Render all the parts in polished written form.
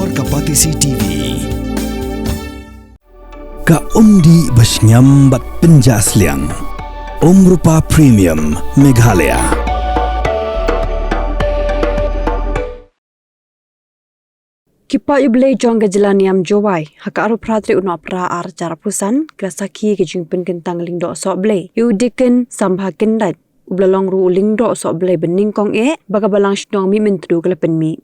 Bor Kapatisi TV. Ka undi basnyam bat penjasliang. Rupa Premium Meghalaya. Kipa Sohblei jong gajelaniam jowai haka aru pratri unopra ar cara pusan grasaki gejing penkentang Lyngdoh Sohblei Dikon Sambha Kyndait ublalong ru Lyngdoh Sohblei Nyngkong baga Balang Shnong Mihmyntdu kelapen mi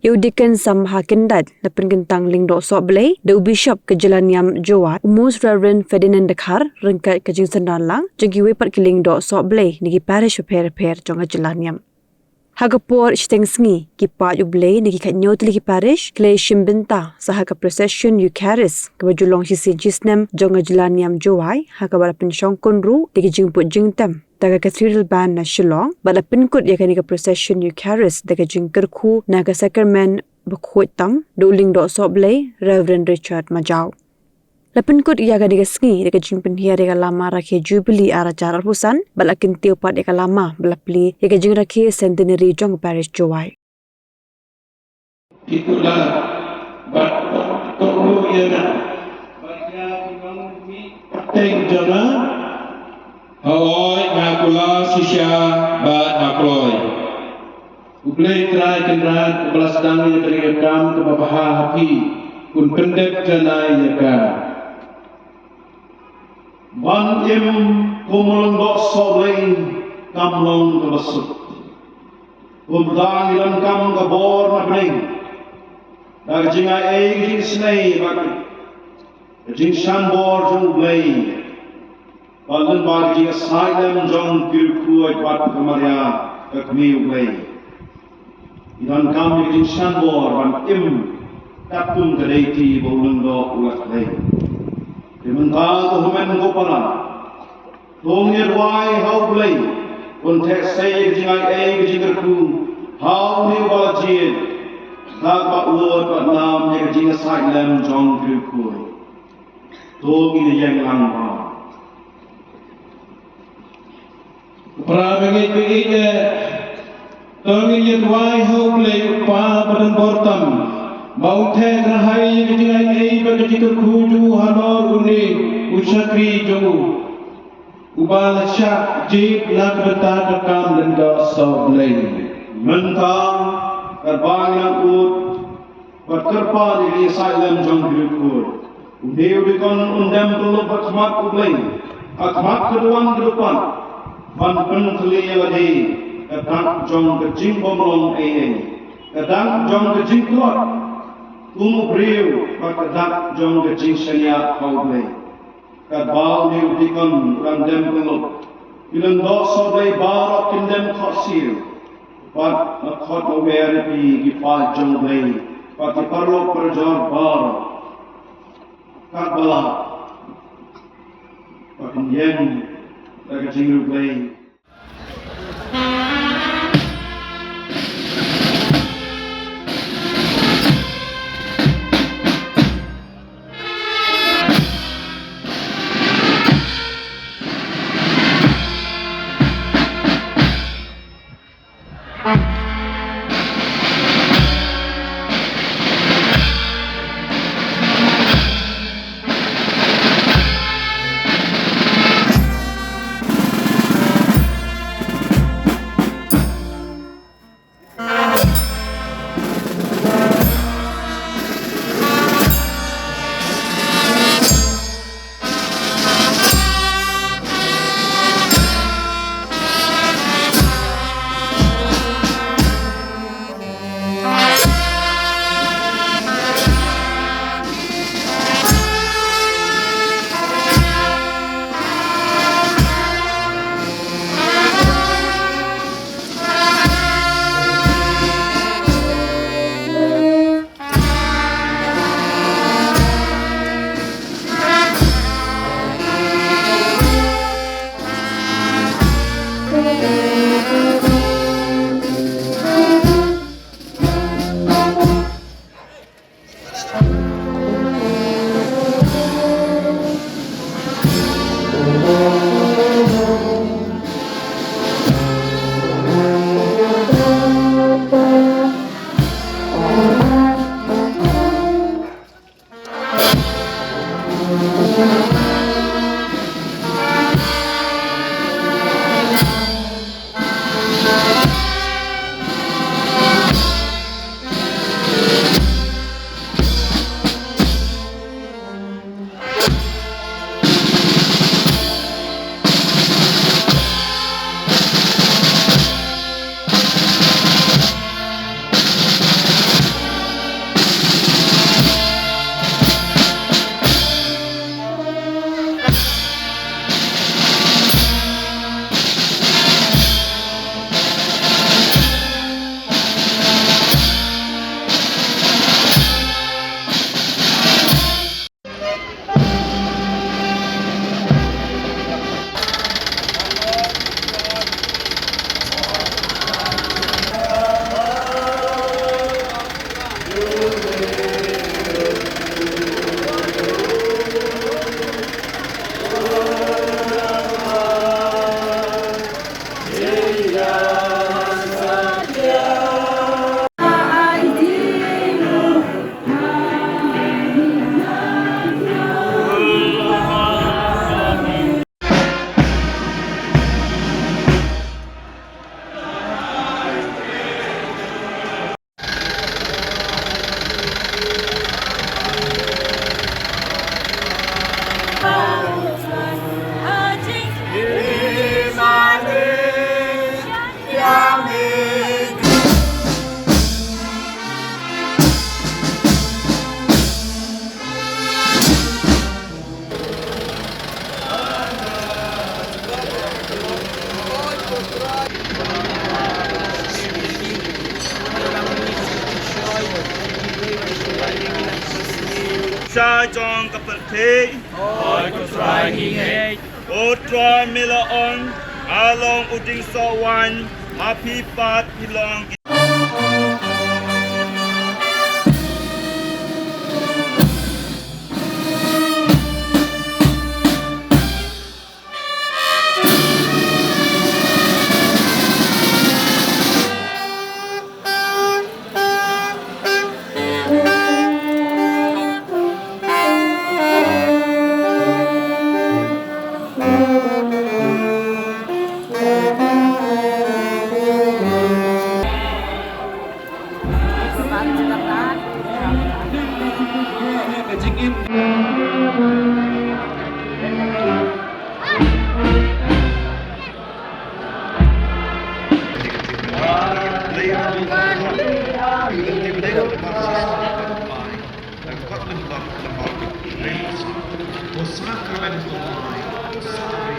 Dikon Sambha Kyndait lepen kentang Lyngdoh Sohblei de bishop gajelaniam jowai umus Reverend Ferdinand Dekhar rengkat kejing sendalang jegiwe pat ke Lyngdoh Sohblei nigi parish per jong gajelaniam Hagapor Shtengsngi kipa Sohblei negi kat nyot lagi parish klei shimbenta sahaga procession Eucharis kebajulong sisin jisnem jonga jelaniam jowai haga bala pensyongkon ru degi jingput jingtem daga cathedral band na Shnong bala penkut ya kani ka procession Eucharis daga jingkerku naga sacrament bekhuit tam do Lyngdoh Sohblei Reverend Richard Majau Lapen kut ia gadi gasngi deka jing hia deka lama rakhe jubilee ara cara pusan balakin tiu pat deka lama balapli deka jing rakhe centenary jong parish jowai. Itulah bertemu ia bagia mengumi teng jana hawai ngakula sisya bat makloi. Sohblei trai kenrat belas dangi teriakam ke babaha hapi kun pendek janai yaka. Ban im kumulong Sohblei kamlong kelasut. Kumdang ilang kam kabor na bring. Dagjingai jing snei bagi. Jing shambor Sohblei. Balan bagi jing sailem jong kirku ajbat kemaria kakmi Sohblei. Ilang kam jing shambor ban im tapung kedaiti Lyngdoh ulat lei. Sementara tuhumen gopana, tungir wai Sohblei, kontek say jingai jingerku, hau ni balajin, tak baut batnam yang jingai sailem jong kirku, tung ini yang langka. Perabangit tungir wai Sohblei pa badan bortam. Bauthe rahai jingai bagi terkuju hanor uni usakri jo ubal syak jib nak betar dekam Lyngdoh Sohblei mentang terbang yang ut berterpa di sailem jong birukur undiu dikon undem perlu berkhidmat Sohblei akhmat keduan ke depan van penkeli lagi kadang jong kejing bomlong kadang jong kejing kuat Tumu beriu pada jong kecing senya Sohblei. Kadbau ni Dikon randem pengut. Lyngdoh Sohblei barak kindem khosir. Pat khot aware pi gifal jong Sohblei. Pat perlu perjor bar. Kadbala. Pat yen kecing Sohblei. Sa jong kapathe Ôi cô xoài nghi nghệ o try mila on along uding so wan ma pi pat pilong Osman Karadeniz